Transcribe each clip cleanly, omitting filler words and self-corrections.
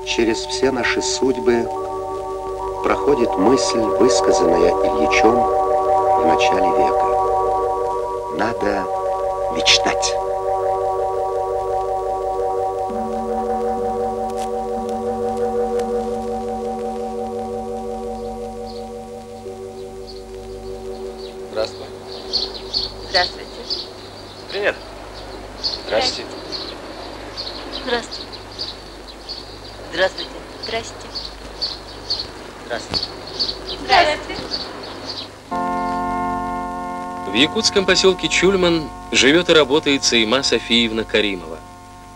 Через все наши судьбы проходит мысль, высказанная Ильичом в начале века. Надо мечтать. Здравствуй. Здравствуйте. Привет. Здравствуйте. Здравствуйте. Здравствуйте. Здрасте. Здравствуйте. Здравствуйте. В якутском поселке Чульман живет и работает Саима Софиевна Каримова,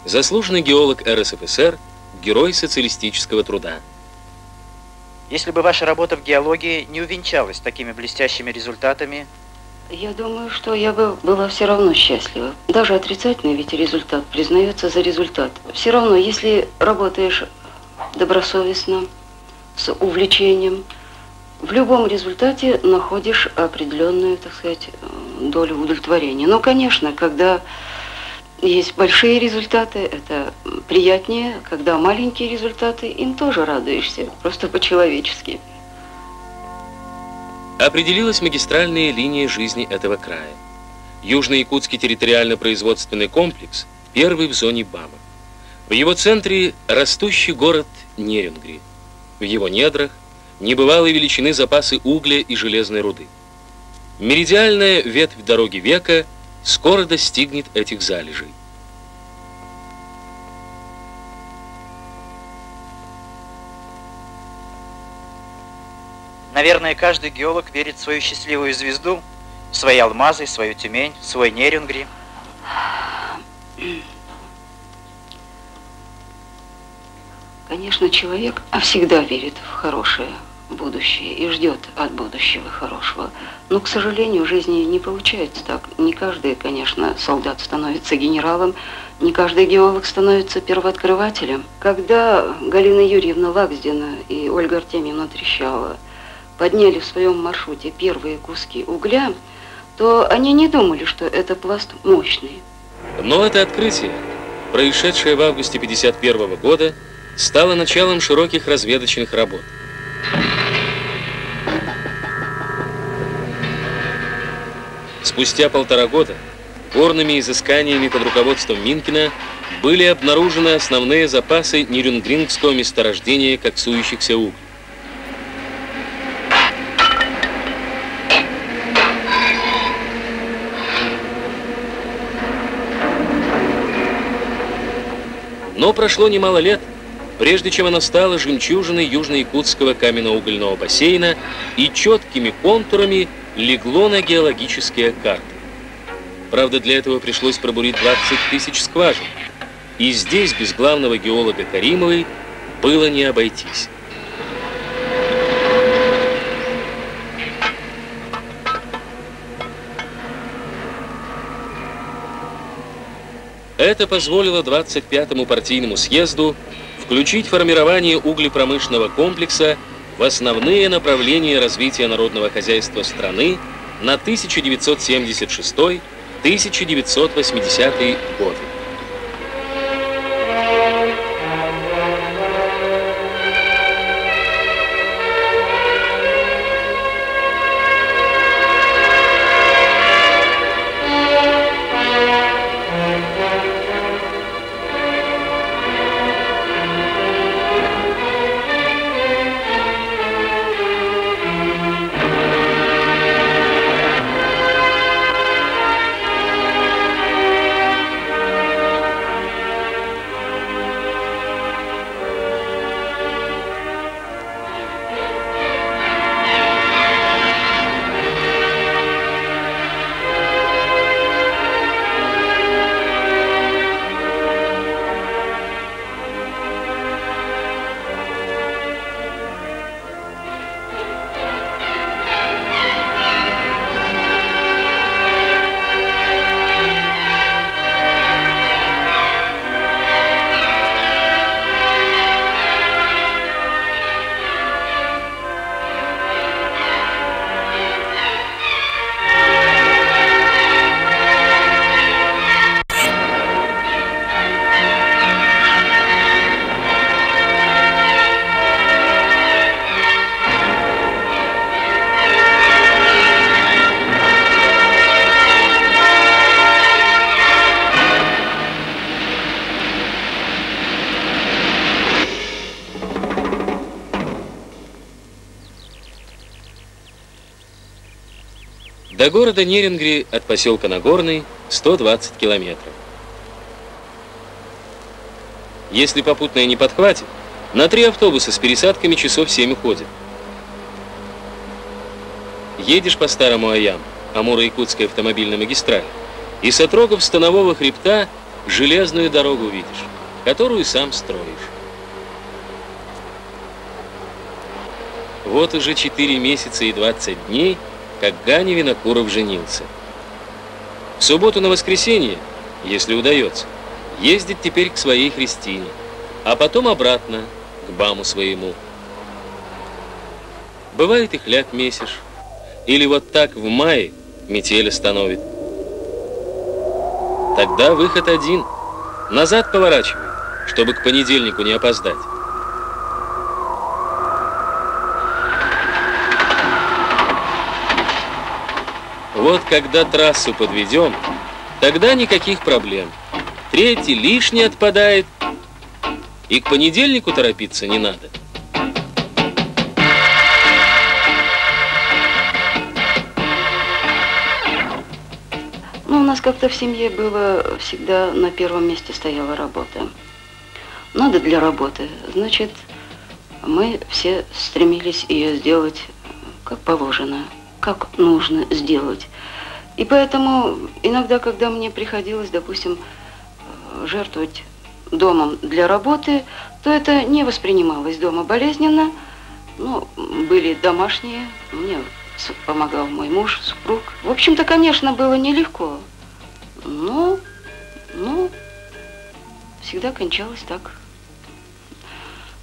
заслуженный геолог РСФСР, герой социалистического труда. Если бы ваша работа в геологии не увенчалась такими блестящими результатами, я думаю, что я бы была все равно счастлива. Даже отрицательный ведь результат признается за результат. Все равно, если работаешь добросовестно, с увлечением, в любом результате находишь определенную, так сказать, долю удовлетворения. Но, конечно, когда есть большие результаты, это приятнее. Когда маленькие результаты, им тоже радуешься, просто по-человечески. Определилась магистральная линия жизни этого края. Южно-Якутский территориально-производственный комплекс, первый в зоне БАМа. В его центре растущий город Нерюнгри. В его недрах небывалой величины запасы угля и железной руды. Меридиальная ветвь дороги века скоро достигнет этих залежей. наверное, каждый геолог верит в свою счастливую звезду, в свои алмазы, в свою Тюмень, в свой Нерюнгри. Конечно, человек всегда верит в хорошее будущее и ждет от будущего хорошего. Но, к сожалению, в жизни не получается так. Не каждый, конечно, солдат становится генералом, не каждый геолог становится первооткрывателем. Когда Галина Юрьевна Лаксдина и Ольга Артемьевна Трещалова подняли в своем маршруте первые куски угля, то они не думали, что это пласт мощный. Но это открытие, происшедшее в августе 1951 года, стало началом широких разведочных работ. Спустя 1,5 года горными изысканиями под руководством Минкина были обнаружены основные запасы нерюнгрингского месторождения коксующихся углей. Но прошло немало лет, прежде чем она стала жемчужиной южно-якутского каменно-угольного бассейна и четкими контурами легло на геологические карты. Правда, для этого пришлось пробурить 20 тысяч скважин. И здесь без главного геолога Каримовой было не обойтись. Это позволило 25-му партийному съезду включить формирование углепромышленного комплекса в основные направления развития народного хозяйства страны на 1976-1980 годы. До города Нерюнгри от поселка Нагорный 120 километров. Если попутное не подхватит, на 3 автобуса с пересадками часов 7 уходит. Едешь по старому Аям, Амуро-Якутской автомобильной магистрали, и с отрогов Станового хребта железную дорогу видишь, которую сам строишь. Вот уже 4 месяца и 20 дней, как Ганя Винокуров женился. В субботу на воскресенье, если удается, ездит теперь к своей Христине, а потом обратно к баму своему. Бывает и хляб месишь, или вот так в мае метель остановит. Тогда выход один — назад поворачивай, чтобы к понедельнику не опоздать. Вот когда трассу подведем, тогда никаких проблем. 3-й лишний отпадает, и к понедельнику торопиться не надо. Ну, у нас как-то в семье было всегда на первом месте стояла работа. Надо для работы, значит, мы все стремились ее сделать как положено, как нужно сделать. И поэтому иногда, когда мне приходилось, допустим, жертвовать домом для работы, то это не воспринималось дома болезненно. Ну, были домашние, мне помогал мой муж, супруг. В общем-то, конечно, было нелегко, но всегда кончалось так.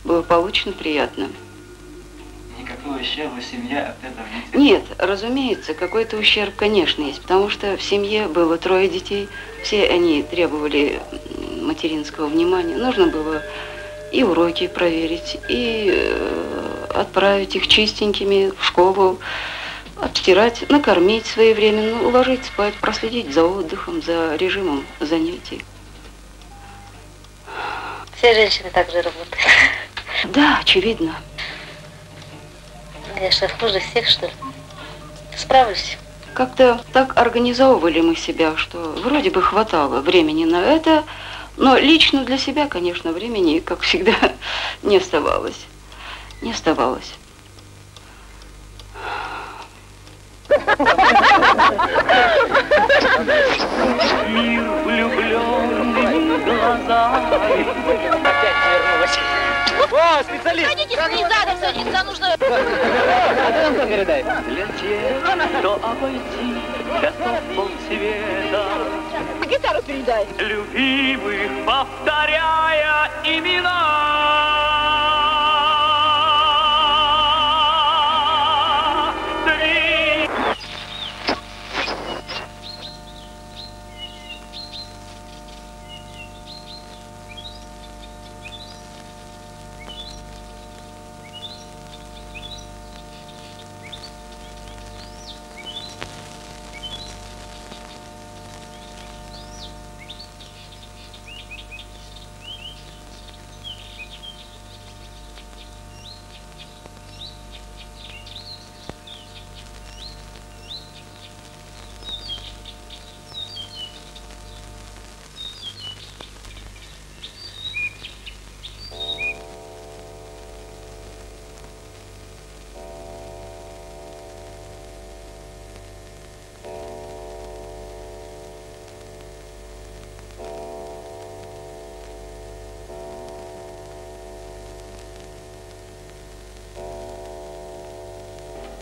Благополучно, приятно. Никакого ущерба семья от этого не терпит? Нет, разумеется, какой-то ущерб, конечно, есть, потому что в семье было 3 детей, все они требовали материнского внимания. Нужно было и уроки проверить, и отправить их чистенькими в школу, обстирать, накормить своевременно, уложить спать, проследить за отдыхом, за режимом занятий. Все женщины так же работают. Да, очевидно. Я что, хуже всех, что ли? Справлюсь. Как-то так организовывали мы себя, что вроде бы хватало времени на это, но лично для себя, конечно, времени, как всегда, не оставалось. Не оставалось. Мир влюбленными глазами. Опять вернулась. О, специалист! Садитесь, не задом садиться, нужно... Передай. Для тех, кто обойти готов полсвета. Гитару передай. Любимых повторяя имена.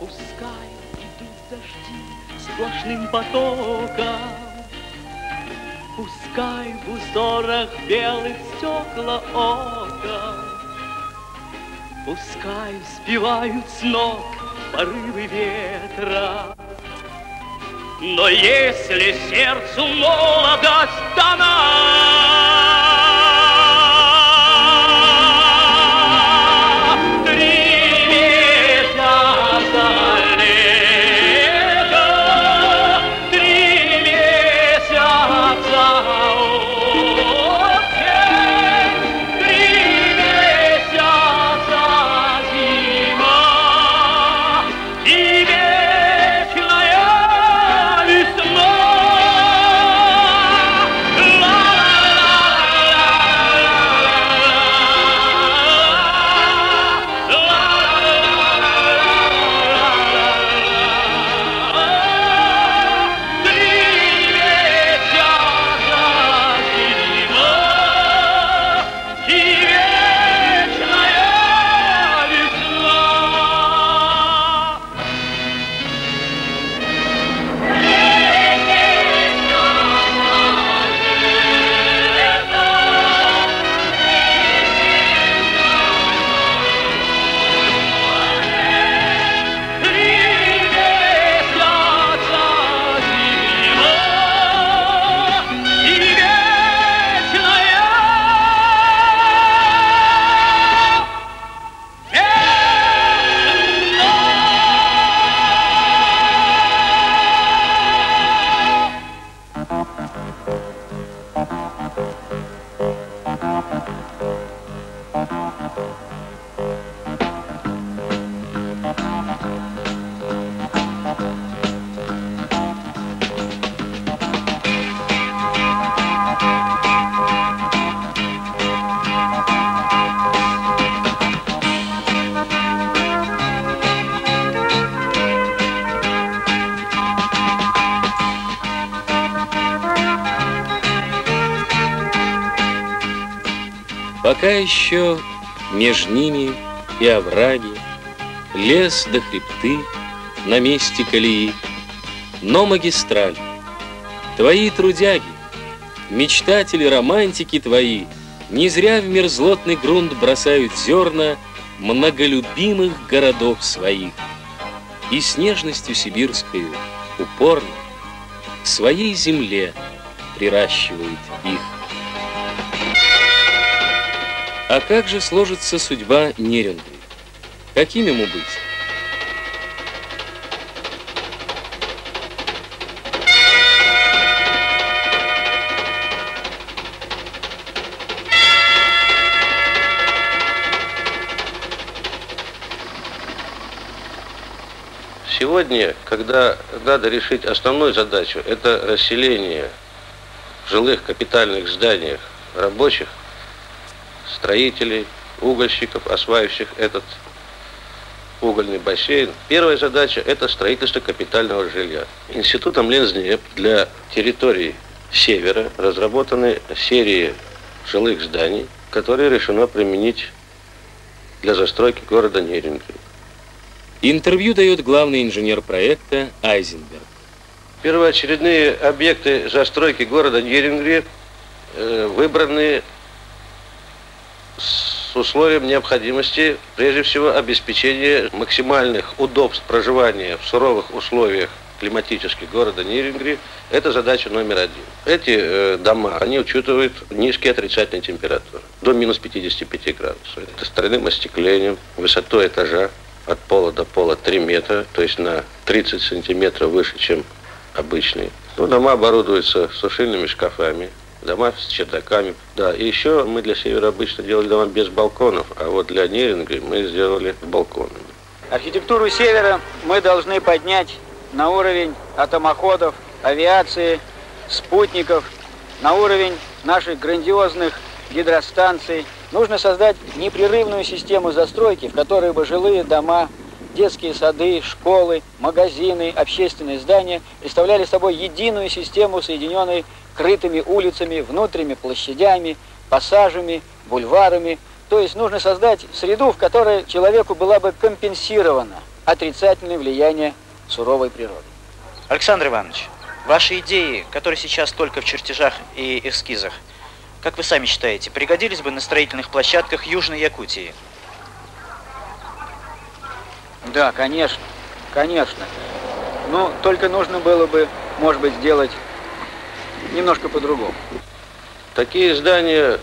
Пускай идут дожди сплошным потоком, пускай в узорах белых стекла окон, пускай сбивают с ног порывы ветра. Но если сердцу молодость дана, Пока еще между ними и овраги, лес да хребты на месте колеи, но магистраль, твои трудяги, мечтатели, романтики твои, не зря в мерзлотный грунт бросают зерна многолюбимых городов своих, и с нежностью сибирскою упорно к своей земле приращивают их. А как же сложится судьба Нерюнгри? Каким ему быть? Сегодня, когда надо решить основную задачу, это расселение в жилых капитальных зданиях рабочих, строителей, угольщиков, осваивающих этот угольный бассейн. Первая задача – это строительство капитального жилья. Институтом Лензнеб для территории севера разработаны серии жилых зданий, которые решено применить для застройки города Нерюнгри. Интервью дает главный инженер проекта Айзенберг. Первоочередные объекты застройки города Нерюнгри выбраны с условием необходимости, прежде всего, обеспечения максимальных удобств проживания в суровых условиях климатических города Нерюнгри. Это задача номер один. Эти дома, они учитывают низкие отрицательные температуры, до минус 55 градусов. Это с тройным остеклением, высотой этажа от пола до пола 3 метра, то есть на 30 сантиметров выше, чем обычные. Ну, дома оборудуются сушильными шкафами, дома с чердаками. Да, и еще мы для севера обычно делали дома без балконов, а вот для Нерюнгри мы сделали с балконами. Архитектуру севера мы должны поднять на уровень атомоходов, авиации, спутников, на уровень наших грандиозных гидростанций. Нужно создать непрерывную систему застройки, в которой бы жилые дома, детские сады, школы, магазины, общественные здания представляли собой единую систему, соединенную крытыми улицами, внутренними площадями, пассажами, бульварами. То есть нужно создать среду, в которой человеку было бы компенсировано отрицательное влияние суровой природы. Александр Иванович, ваши идеи, которые сейчас только в чертежах и эскизах, как вы сами считаете, пригодились бы на строительных площадках Южной Якутии? Да, конечно, конечно. Но только нужно было бы, может быть, сделать немножко по-другому. Такие здания,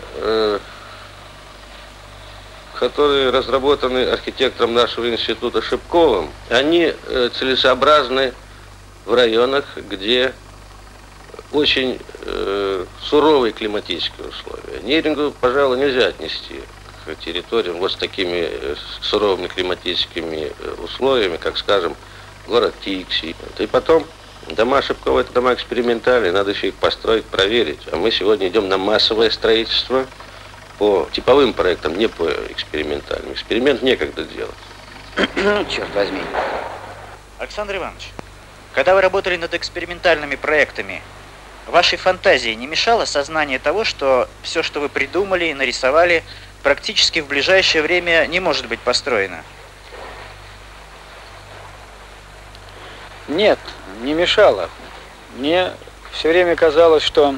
которые разработаны архитектором нашего института Шипковым, они целесообразны в районах, где очень суровые климатические условия. Нерюнгру, пожалуй, нельзя отнести к территориям вот с такими суровыми климатическими условиями, как, скажем, город Тикси. И потом, дома Шипкова – это дома экспериментальные, надо еще их построить, проверить. А мы сегодня идем на массовое строительство по типовым проектам, не по экспериментальным. Эксперимент некогда делать. Черт возьми. Александр Иванович, когда вы работали над экспериментальными проектами, вашей фантазии не мешало сознание того, что все, что вы придумали и нарисовали, практически в ближайшее время не может быть построено? Нет, не мешало. Мне все время казалось, что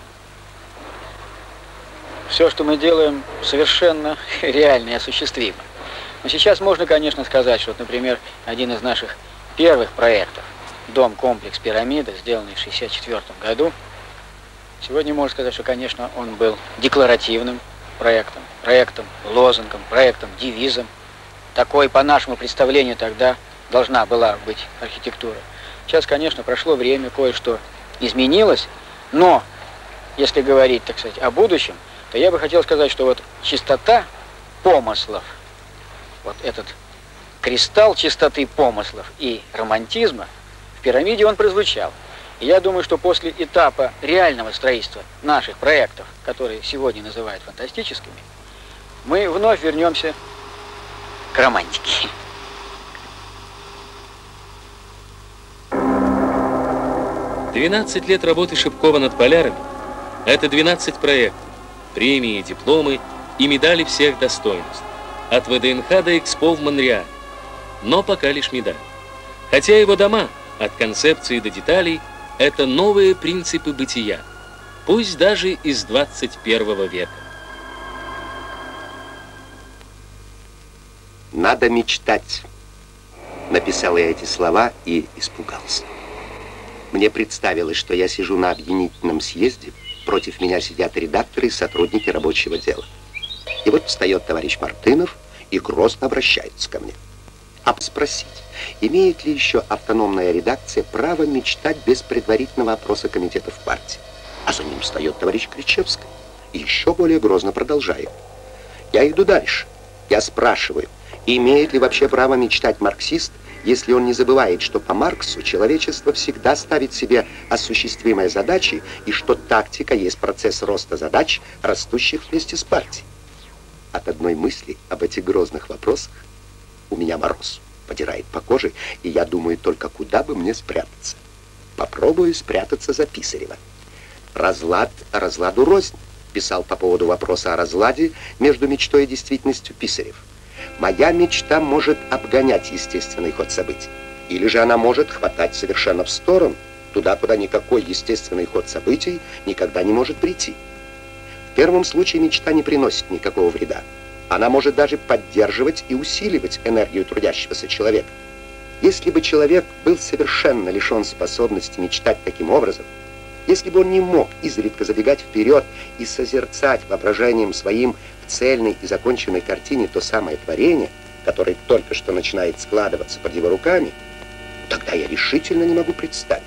все, что мы делаем, совершенно реально и осуществимо. Но сейчас можно, конечно, сказать, что, например, один из наших первых проектов, дом-комплекс «Пирамида», сделанный в 1964 году, сегодня можно сказать, что, конечно, он был декларативным проектом, лозунгом, проектом, девизом. Такой, по нашему представлению, тогда должна была быть архитектура. Сейчас, конечно, прошло время, кое-что изменилось, но если говорить, так сказать, о будущем, то я бы хотел сказать, что вот чистота помыслов, вот этот кристалл чистоты помыслов и романтизма в «Пирамиде» он прозвучал. И я думаю, что после этапа реального строительства наших проектов, которые сегодня называют фантастическими, мы вновь вернемся к романтике. «12 лет работы Шипкова над полярами» — это 12 проектов, премии, дипломы и медали всех достоинств. От ВДНХ до Экспо в Монреале. Но пока лишь медаль. Хотя его дома, от концепции до деталей, это новые принципы бытия, пусть даже из 21 века. «Надо мечтать», написал я эти слова и испугался. Мне представилось, что я сижу на объединительном съезде, против меня сидят редакторы и сотрудники рабочего дела. И вот встает товарищ Мартынов и грозно обращается ко мне. Спросить, имеет ли еще автономная редакция право мечтать без предварительного опроса комитетов партии? А за ним встает товарищ Кричевский и еще более грозно продолжает. Я иду дальше. Я спрашиваю, имеет ли вообще право мечтать марксист, если он не забывает, что по Марксу человечество всегда ставит себе осуществимые задачи и что тактика есть процесс роста задач, растущих вместе с партией? От одной мысли об этих грозных вопросах у меня мороз подирает по коже, и я думаю только, куда бы мне спрятаться. Попробую спрятаться за Писарева. «Разлад разладу рознь», писал по поводу вопроса о разладе между мечтой и действительностью Писарев. «Моя мечта может обгонять естественный ход событий, или же она может хватать совершенно в сторону, туда, куда никакой естественный ход событий никогда не может прийти. В первом случае мечта не приносит никакого вреда. Она может даже поддерживать и усиливать энергию трудящегося человека. Если бы человек был совершенно лишен способности мечтать таким образом, если бы он не мог изредка забегать вперед и созерцать воображением своим в цельной и законченной картине то самое творение, которое только что начинает складываться под его руками, тогда я решительно не могу представить,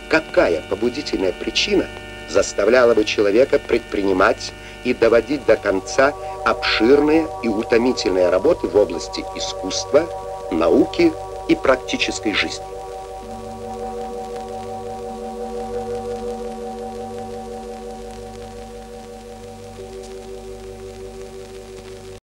какая побудительная причина заставляла бы человека предпринимать и доводить до конца обширные и утомительные работы в области искусства, науки и практической жизни.